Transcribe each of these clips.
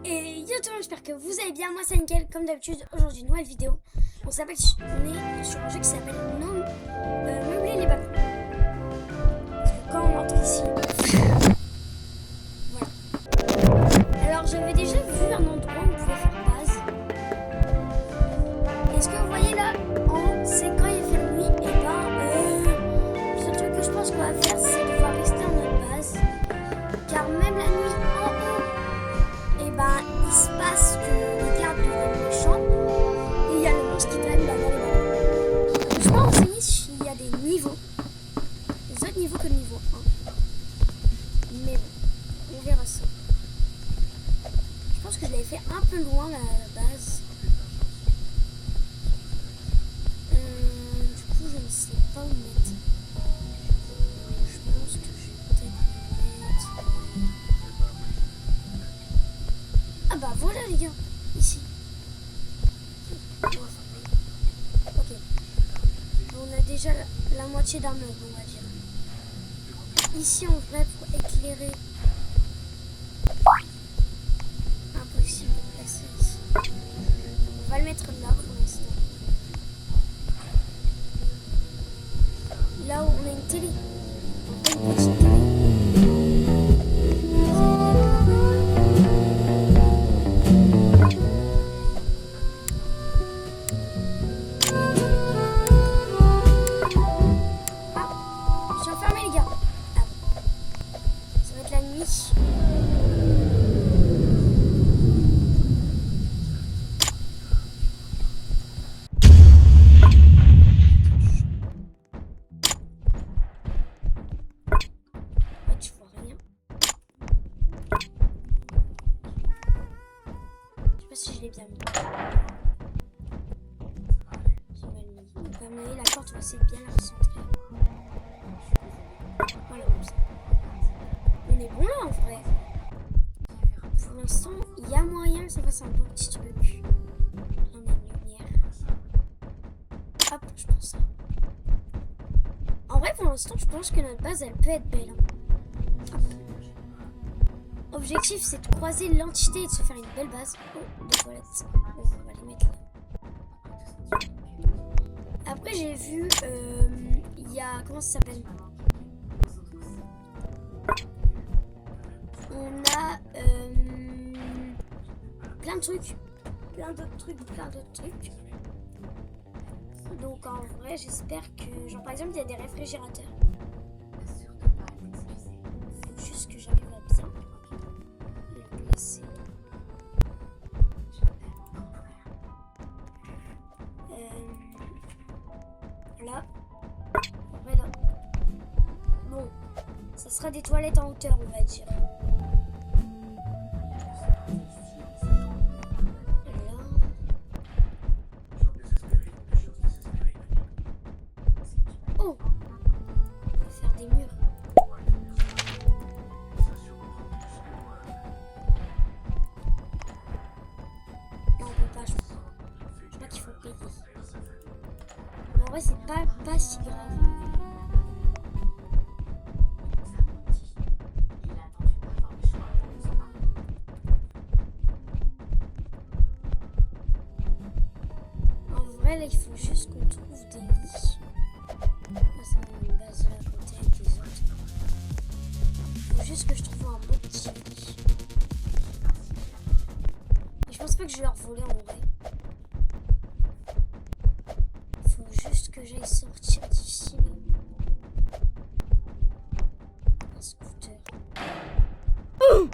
Et yo tout le monde, j'espère que vous allez bien. Moi c'est Nickel, comme d'habitude. Aujourd'hui, nouvelle vidéo. On est sur un jeu qui s'appelle Meubler les balcons. Parce que quand on entre ici, voilà. Alors j'avais déjà vu un endroit où on pouvait faire base. Et ce que vous voyez là en haut, c'est quand il fait nuit. Et le seul truc que je pense qu'on va faire, c'est de pouvoir rester en notre base. Car même la nuit en haut, il se passe que les gardes deviennent méchants et il y a le monstre qui traîne dans les balcons. Je vais renseigner s'il y a des niveaux, des autres niveaux que le niveau 1. Mais bon, on verra ça. Je pense que je l'avais fait un peu loin la base. Du coup, je ne sais pas où mettre. Je pense que je vais peut-être mettre... Ah bah voilà les gars, ici. Ok. On a déjà la moitié d'un meuble, on va dire. Ici en vrai pour éclairer. Impossible de placer ici. On va le mettre là pour l'instant. Là où on a une télé. On a une petite télé. Si je l'ai bien mis. J'ai mal mis. Donc, comme vous voyez, la porte, on va essayer de bien la recentrer. Voilà, comme ça. On est bon là en vrai. Pour l'instant, il y a moyen que ça fasse un beau petit truc. On a une lumière. Hop, je pense ça. En vrai, pour l'instant, je pense que notre base, elle peut être belle. Hop. Objectif, c'est de croiser l'entité et de se faire une belle base. Oh, des toilettes. Bon, on va les mettre là. Après, j'ai vu, il y a, comment ça s'appelle? On a plein de trucs. Plein d'autres trucs. Donc, en vrai, j'espère que, genre, par exemple, il y a des réfrigérateurs. Faut juste que j'arrive à bien le placer. Là. Voilà. Bon. Ça sera des toilettes en hauteur, on va dire. Là. Oh. On va faire des murs. Non, on peut pas, je crois. Je crois qu'il faut payer. Mais en vrai, c'est pas si grave. En vrai, là, il faut juste qu'on trouve des lits. Là, ça va une base là à côté avec les autres. Il faut juste que je trouve un beau petit lit. Et je pense pas que je vais leur voler en vrai. Faut juste que j'aille sortir d'ici là. Un scooter. Oh!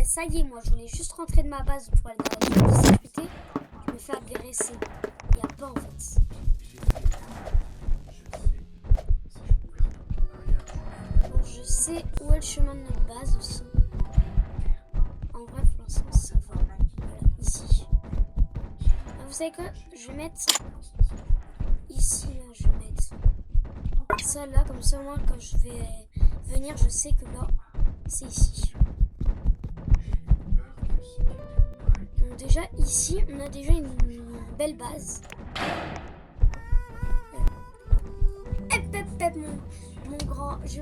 Ça y est, moi je voulais juste rentrer de ma base pour aller dans la zone de sécurité. Je me fais agresser. Il n'y a pas en fait. Bon, je sais où est le chemin de notre base aussi. En vrai, pour l'instant, ça va. Voilà, ici. Ah, vous savez quoi? Je vais mettre ici, là, je vais mettre ça là, comme ça, moi, quand je vais venir, je sais que là, c'est ici. Donc déjà, ici, on a déjà une belle base. mon grand, je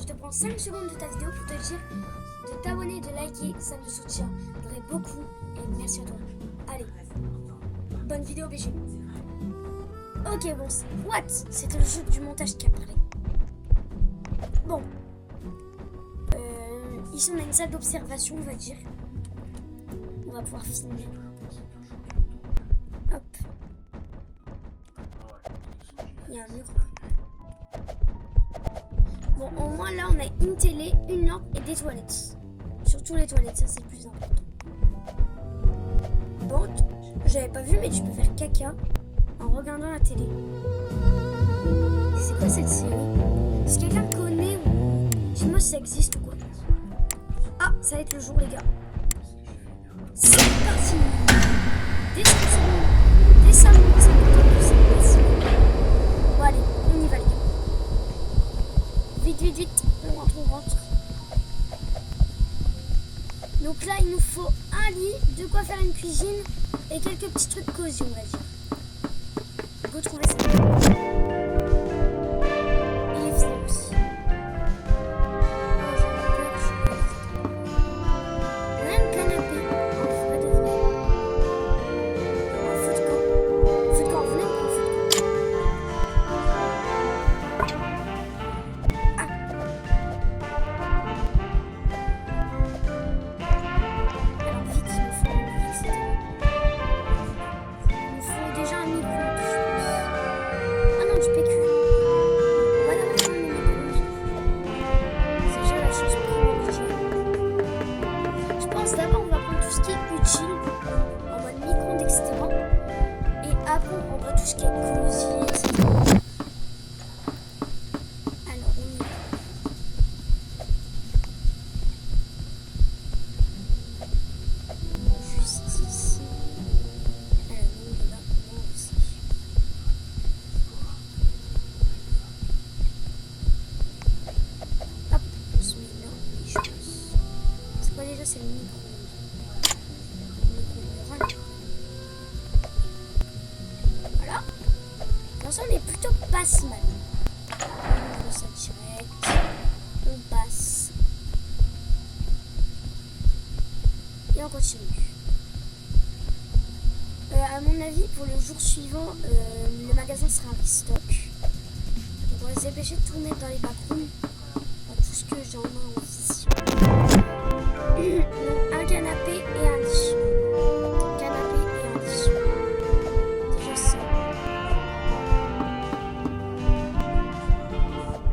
te prends 5 secondes de ta vidéo pour te dire de t'abonner, de liker, ça me soutiendrait beaucoup et merci à toi. Allez, bonne vidéo BG. Ok bon, what? C'était le jeu du montage qui a parlé. Bon, ici on a une salle d'observation on va dire. On va pouvoir filmer. Hop. Il y a un mur. Bon, au moins là, on a une télé, une lampe et des toilettes. Surtout les toilettes, ça c'est le plus important. Bon, j'avais pas vu, mais tu peux faire caca en regardant la télé. C'est quoi cette série? Est-ce que quelqu'un connaît ou... Dis-moi si ça existe ou quoi. Ah, ça va être le jour, les gars. C'est parti. Descends, c'est important que c'est facile. Bon, allez, on y va, les gars. Vite, on rentre. Donc là, il nous faut un lit, de quoi faire une cuisine et quelques petits trucs cosy, on va dire. Go trouver ça. Il est fini aussi. On a un canapé en vrai de vrai. En feu de camp. Feu de camp, venez pour le feu de camp. Alors vite, il nous faut un lit, etc. Il nous faut déjà un micro-ondes, je pense. Ah non, du PQ. On va d'abord prendre le micro-ondes. C'est déjà la chose primordiale. Je pense d'abord on va prendre tout ce qui est utile, en mode micro-ondes, etc. Et après on prendra tout ce qui est cosy, etc. Alors on y va. Juste ici. Alors on y va, moi aussi. Hop, on se met là, et je pense. C'est quoi déjà? C'est le micro-ondes. Micro-ondes. Voilà. Dans ça, on est plutôt pas si mal. On ouvre ça direct. On passe. Et on continue. À mon avis, pour le jour suivant, le magasin sera en restock. Donc on va se dépêcher de tout mettre dans les backrooms. Tout ce que j'en ai en vision. Donc un canapé et un lit. Canapé et un lit. Déjà ça.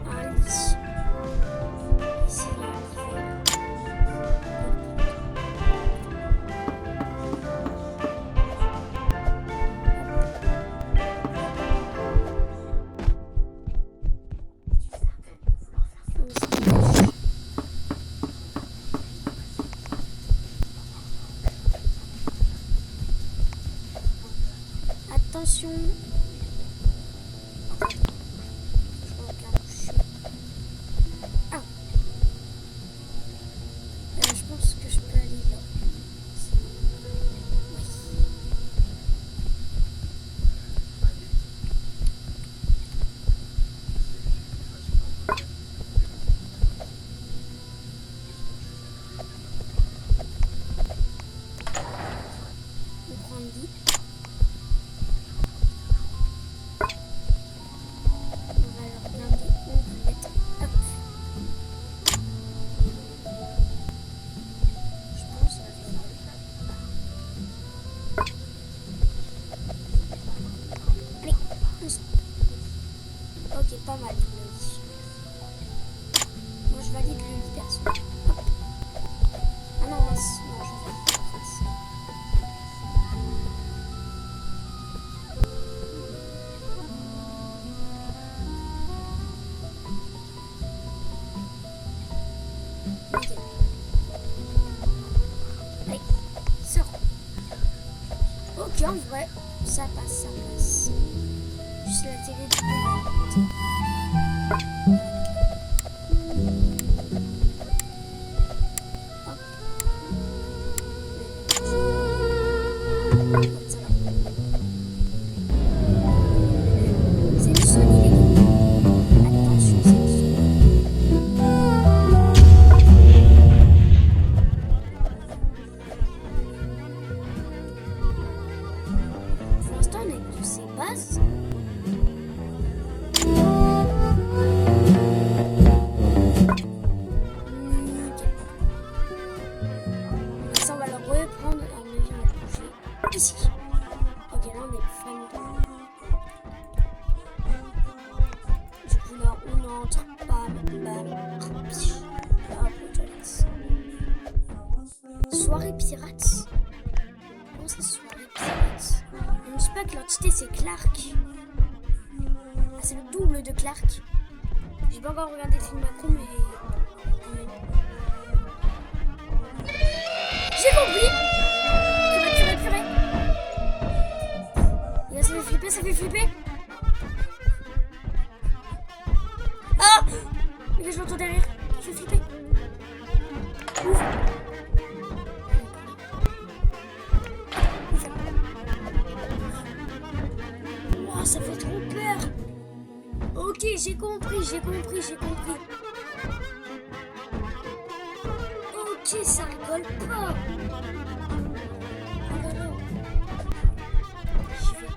Un lit. Ici il y a un lit. Attention. Ah. Je pense que je peux aller là. Oui. On prend le lit. Ok, pas mal le lit. Moi je valide le lit perso. Hop. Ah non, mince. Non, je valide la face. Ok. Allez, sors. Ok, en vrai, ça passe. Juste la télé du coup. Hop. Hop, ça va. C'est le Sony, les gars. Attention. soirée pirate. Comment ça, soirée pirate? Je ne sais pas que l'entité c'est Clark. Ah, c'est le double de Clark. J'ai pas encore regardé le film Macron, mais... J'ai compris! Purée. Et ça fait flipper. Ah! Mais je l'entends derrière. Je vais flipper. Ouf. Wow, ça fait trop peur. Ok, j'ai compris. Ok, ça rigole pas. Oh là là. J'y vais.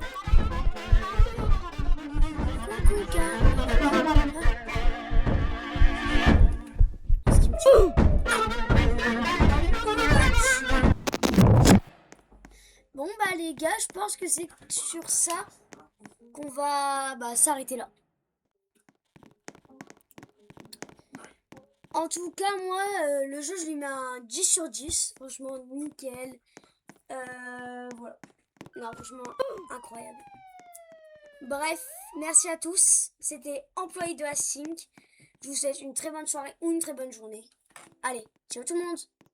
Coucou, gars. Est-ce qu'il me tue? Bon bah les gars, je pense que c'est sur ça qu'on va s'arrêter là. En tout cas, moi, le jeu, je lui mets un 10 sur 10. Franchement, nickel. Voilà. Non, franchement, incroyable. Bref, merci à tous. C'était Employé de Async. Je vous souhaite une très bonne soirée ou une très bonne journée. Allez, ciao tout le monde!